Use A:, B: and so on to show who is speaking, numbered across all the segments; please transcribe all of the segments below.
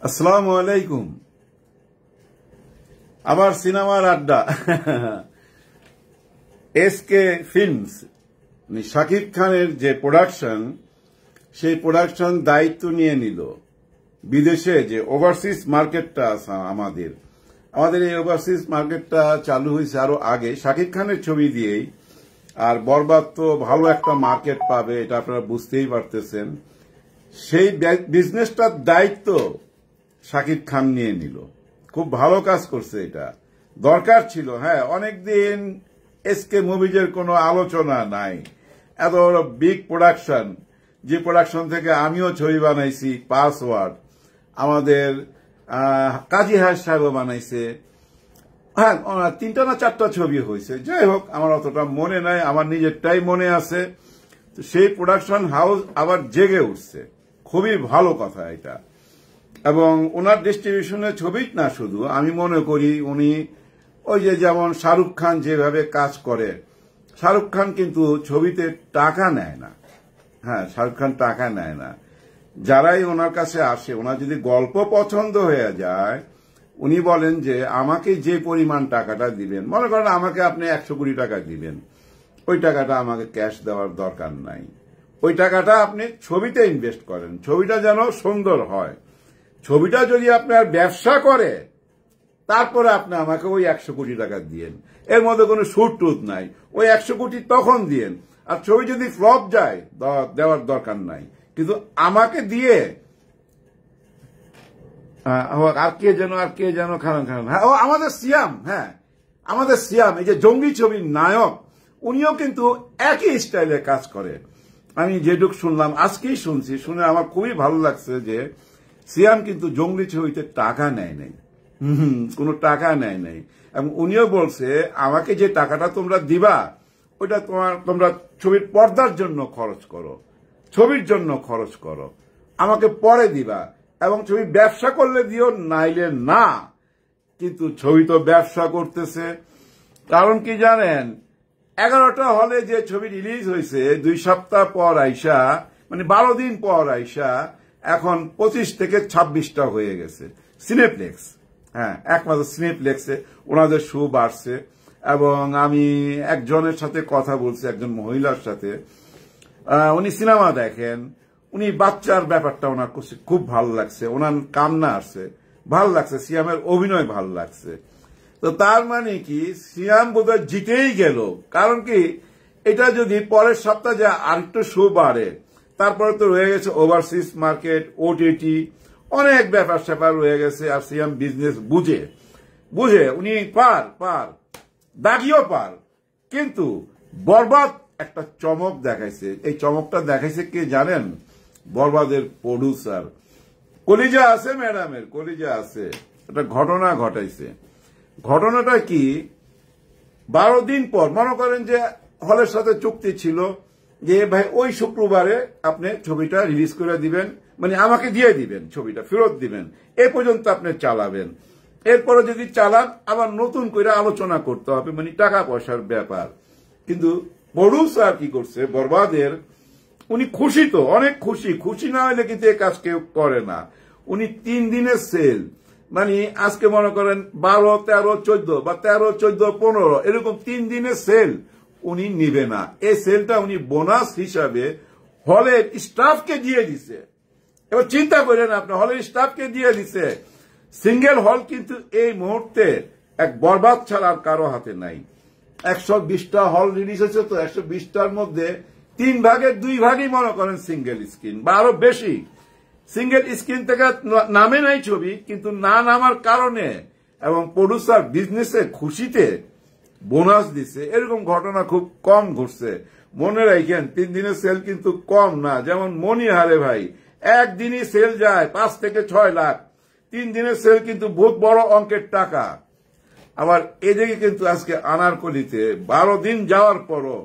A: আসসালামু আলাইকুম। আবার সিনেমার আড্ডা। এসকে ফিল্মস শাকিব খানের যে প্রোডাকশন, সেই প্রোডাকশন দায়িত্ব নিয়ে নিল বিদেশে যে ওভারসিজ মার্কেটটা আছে আমাদের এই ওভারসিজ মার্কেটটা চালু হয়েছে আরো আগে শাকিব খানের ছবি দিয়েই। আর বরবাদ তো ভালো একটা মার্কেট পাবে, এটা আপনারা বুঝতেই পারতেছেন। সেই বিজনেসটার দায়িত্ব শাকিব খান নিয়ে নিল। খুব ভালো কাজ করছে, এটা দরকার ছিল। হ্যাঁ, অনেকদিন এসকে মুভিজের কোনো আলোচনা নাই। এত বড় বিগ প্রোডাকশন, যে প্রোডাকশন থেকে আমিও ছবি বানাইছি, পাসওয়ার্ড আমাদের কাজী হায়াত সাহেবও বানাইছে। হ্যাঁ, 3টা না 4টা ছবি হয়েছে। যাই হোক, আমার অতটা মনে নাই, আমার নিজেরটাই মনে আছে। তো সেই প্রোডাকশন হাউস আবার জেগে উঠছে, খুবই ভালো কথা এটা। এবং ওনার ডিস্ট্রিবিউশনের ছবি না শুধু, আমি মনে করি উনি ওই যে যেমন শাহরুখ খান যেভাবে কাজ করে, শাহরুখ খান কিন্তু ছবিতে টাকা নেয় না। হ্যাঁ, শাহরুখ খান টাকা নেয় না। যারাই ওনার কাছে আসে, ওনার যদি গল্প পছন্দ হয়ে যায়, উনি বলেন যে আমাকে যে পরিমাণ টাকাটা দিবেন, মনে করেন আমাকে আপনি 100 কোটি টাকা দিবেন, ওই টাকাটা আমাকে ক্যাশ দেওয়ার দরকার নাই। ওই টাকাটা আপনি ছবিতে ইনভেস্ট করেন, ছবিটা যেন সুন্দর হয়। ছবিটা যদি আপনার ব্যবসা করে, তারপরে আপনি আমাকে ওই 100 কোটি টাকা দিয়েন। এর মধ্যে কোনো সুট টুট নাই। ওই 100 কোটি তখন দিয়েন। আর ছবি যদি ফ্লপ যায়, দেওয়ার দরকার নাই। কিন্তু আমাকে দিয়ে আর কে যেন খান হ্যাঁ, ও আমাদের সিয়াম। হ্যাঁ, আমাদের সিয়াম, এই যে জঙ্গি ছবির নায়ক, উনিও কিন্তু একই স্টাইলে কাজ করে। আমি যেটুক শুনলাম, আজকেই শুনছি, শুনে আমার খুবই ভালো লাগছে যে সিয়াম কিন্তু জঙ্গলি ছবিতে টাকা নেয় নাই, কোনো টাকা নেয় নাই। এবং উনিও বলছে আমাকে যে টাকাটা তোমরা দিবা, ওইটা তোমরা ছবির পর্দার জন্য খরচ করো, ছবির জন্য খরচ করো, আমাকে পরে দিবা। এবং ছবি ব্যবসা করলে দিও, নাইলে না। কিন্তু ছবি তো ব্যবসা করতেছে। কারণ কি জানেন, 11টা হলে যে ছবি রিলিজ হয়েছে, 2 সপ্তাহ পর আইসা, মানে 12 দিন পর আইসা এখন 25 থেকে 26টা হয়ে গেছে সিনেপ্লেক্স। হ্যাঁ, একমাত্র সিনেপ্লেক্সে ওনাদের শো বাড়ছে। এবং আমি একজনের সাথে কথা বলছি, একজন মহিলার সাথে, উনি সিনেমা দেখেন, উনি বাচ্চার ব্যাপারটা ওনার খুব ভালো লাগছে, ওনার কান্না আসছে, ভালো লাগছে, সিয়ামের অভিনয় ভালো লাগছে। তো তার মানে কি, সিয়াম বোধহয় জিতেই গেল। কারণ কি, এটা যদি পরের সপ্তাহে যে আরেকটু শো বাড়ে, তারপরে তো রয়ে গেছে ওভারসিজ মার্কেট, ওটিটি, অনেক ব্যাপার স্যাপার রয়ে গেছে। আর সিয়াম বিজনেস বুঝে উনি পার দাগিও পার। কিন্তু বরবাদ একটা চমক দেখাইছে। এই চমকটা দেখাইছে কে জানেন? বরবাদের প্রডিউসার। কলিজা আছে ম্যাডামের, কলিজা আছে। একটা ঘটনা ঘটাইছে। ঘটনাটা কি, 12 দিন পর, মনে করেন যে হলের সাথে চুক্তি ছিল যে ভাই ওই শুক্রবারে আপনি ছবিটা রিলিজ করে দিবেন, মানে আমাকে দিয়ে দিবেন, ছবিটা ফেরত দিবেন, এ পর্যন্ত আপনি চালাবেন। এরপরে যদি চালান, আবার নতুন করে আলোচনা করতে হবে, মানে টাকা পয়সার ব্যাপার। কিন্তু প্রডিউসার কি করছে বরবাদের, উনি খুশি, তো অনেক খুশি না হলে কিন্তু এই কাজ কেউ করে না। উনি 3 দিনের সেল, মানে আজকে মনে করেন 12, 13, 14 বা 13, 14, 15 এরকম 3 দিনের সেল উনি নিবে না। এই সেলটা উনি বোনাস হিসাবে হলের স্টাফকে দিয়ে দিছে। এবার চিন্তা করেন আপনি, হলের স্টাফকে দিয়ে দিছে। সিঙ্গেল হল কিন্তু এই মুহূর্তে এক বরবাদ ছাড়া আর কারো হাতে নাই। 120টা হল রিলিজ হয়েছে, তো 120টার মধ্যে 3 ভাগের 2 ভাগই মনে করেন সিঙ্গেল স্ক্রিন বা আরো বেশি। সিঙ্গেল স্ক্রিন থেকে নামে নাই ছবি, কিন্তু না নামার কারণে এবং প্রডিউসার বিজনেসে খুশিতে বোনাস দিছে। এরকম ঘটনা খুব কম ঘটছে। মনে রাখেন, 3 দিনের সেল কিন্তু কম না। যেমন মনিহারে ভাই, একদিনই সেল যায় 5 থেকে 6 লাখ। 3 দিনের সেল কিন্তু বহুত বড় অঙ্কের টাকা। আবার এদিকে কিন্তু আজকে আনারকলিতে 12 দিন যাওয়ার পরও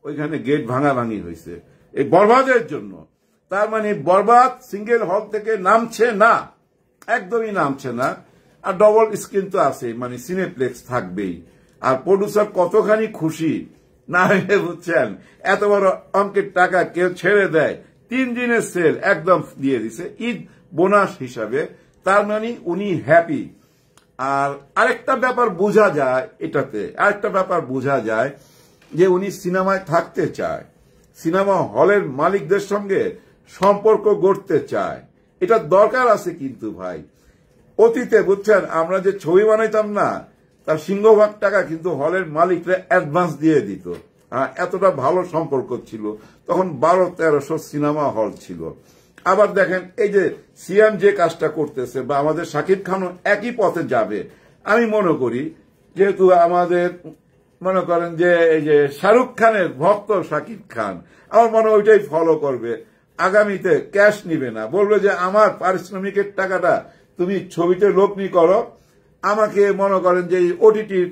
A: ওইখানে গেট ভাঙাভাঙি হয়েছে এই বরবাদের জন্য। তার মানে বরবাদ সিঙ্গেল হল থেকে নামছে না, একদমই নামছে না। আর ডবল স্ক্রিন তো আছে, মানে সিনেপ্লেক্স থাকবেই। আর প্রডিউসার কতখানি খুশি না হলে বুঝছেন, এত বড় অঙ্কের টাকা কেউ ছেড়ে দেয়। 3 দিনের সেল একদম দিয়ে দিছে ঈদ বোনাস হিসাবে, তার মানে উনি হ্যাপি। আর আরেকটা ব্যাপার বোঝা যায় এটাতে, আরেকটা ব্যাপার বোঝা যায় যে উনি সিনেমায় থাকতে চায়, সিনেমা হলের মালিকদের সঙ্গে সম্পর্ক গড়তে চায়। এটা দরকার আছে কিন্তু ভাই। অতীতে বুঝছেন আমরা যে ছবি বানাইতাম না, তার সিংহভাগ টাকা কিন্তু হলের মালিকরা অ্যাডভান্স দিয়ে দিত। এতটা ভালো সম্পর্ক ছিল তখন। 1200-1300 সিনেমা হল ছিল। আবার দেখেন এই যে সিয়াম যে কাজটা করতেছে, বা আমাদের শাকিব খানও একই পথে যাবে আমি মনে করি। যেহেতু আমাদের মনে করেন যে এই যে শাহরুখ খানের ভক্ত শাকিব খান, আমার মনে হয় ওইটাই ফলো করবে। আগামীতে ক্যাশ নিবে না, বলবে যে আমার পারিশ্রমিকের টাকাটা তুমি ছবিতে লগ্নি করো, আমাকে মনে করেন যে ওটিটির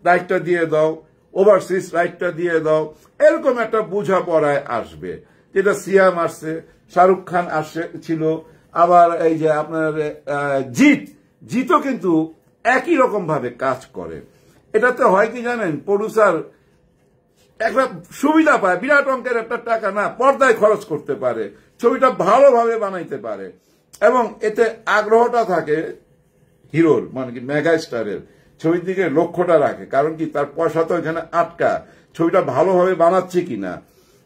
A: রাইটটা দিয়ে দাও, ওভারসিজ রাইটটা দিয়ে দাও। এরকম একটা বোঝাপড়ায় আসবে, যেটা সিয়াম আসছে, শাহরুখ খান আসছে ছিল, আবার এই যে আপনার জিতও কিন্তু একই রকম ভাবে কাজ করে। এটাতে হয় কি জানেন, প্রডিউসার একটা সুবিধা পায়, বিরাট অঙ্কের একটা টাকা না পর্দায় খরচ করতে পারে, ছবিটা ভালোভাবে বানাইতে পারে, এবং এতে আগ্রহটা থাকে হিরোর, মানে কি মেগা স্টারের ছবির দিকে লক্ষ্যটা রাখে। কারণ কি, তার পয়সা তো এখানে আটকা, ছবিটা ভালোভাবে বানাচ্ছে কিনা।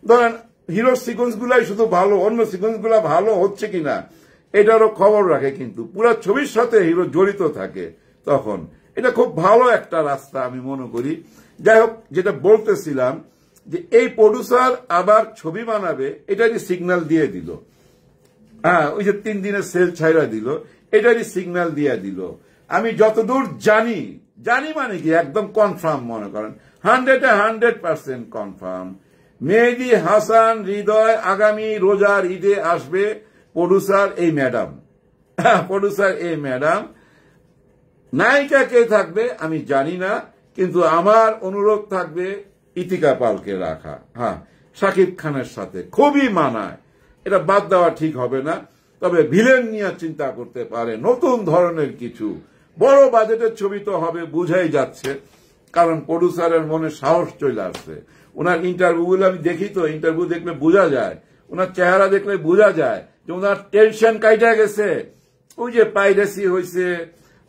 A: ধরেন হিরোর সিকোয়েন্স গুলাই শুধু ভালো, অন্য সিকোয়েন্স গুলা ভালো হচ্ছে কিনা এটারও খবর রাখে, কিন্তু পুরো ছবির সাথে হিরো জড়িত থাকে। তখন এটা খুব ভালো একটা রাস্তা আমি মনে করি। যাই হোক, যেটা বলতেছিলাম যে এই প্রডিউসার আবার ছবি বানাবে, এটারই সিগন্যাল দিয়ে দিল। ওই যে 3 দিনের সেল ছাইরা দিল, এটারই সিগন্যাল দিয়ে দিল। আমি যতদূর জানি মানে কি একদম কনফার্ম, মনে করেন 100% কনফার্ম, মেহেদী হাসান হৃদয় আগামী রোজার ঈদে আসবে। প্রডিউসার এই ম্যাডাম, প্রডিউসার এই ম্যাডাম। নায়িকা কে থাকবে আমি জানি না, কিন্তু আমার অনুরোধ থাকবে ইতিকা পালকে রাখা। শাকিব খানের সাথে খুবই মানায়, এটা বাদ দেওয়া ঠিক হবে না। তবে ভিলেন নিয়ে চিন্তা করতে পারে, নতুন ধরনের কিছু। বড় বাজেটের ছবি তো হবে বুঝাই যাচ্ছে, কারণ প্রডিউসারের মনে সাহস চলে আসছে। ওনার ইন্টারভিউগুলো আমি দেখি তো, ইন্টারভিউ দেখলে বোঝা যায়, ওনার চেহারা দেখলে বোঝা যায় যে ওনার টেনশন কাইটা গেছে। ওই যে পাইরেসি হয়েছে,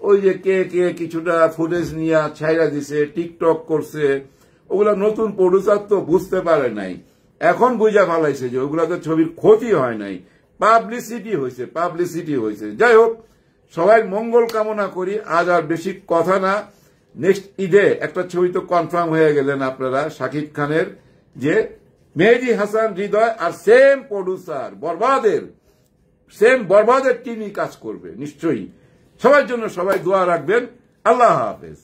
A: ওই যে কে কিছুটা ফুটেজ নিয়ে ছাইরা দিছে, টিকটক করছে, ওগুলা নতুন প্রডিউসার তো বুঝতে পারে নাই। এখন বুঝা ফেলাইছে যে ওগুলাতে ছবির ক্ষতি হয় নাই, পাবলিসিটি হয়েছে। যাই হোক, সবাই মঙ্গল কামনা করি। আজ আর বেশি কথা না, নেক্সট ঈদে একটা ছবি তো কনফার্ম হয়ে গেলেন আপনারা, শাকিব খানের, যে মেহেদী হাসান হৃদয় আর সেম প্রডিউসার বরবাদের টিমই কাজ করবে নিশ্চয়ই। সবার জন্য সবাই দোয়া রাখবেন। আল্লাহ হাফেজ।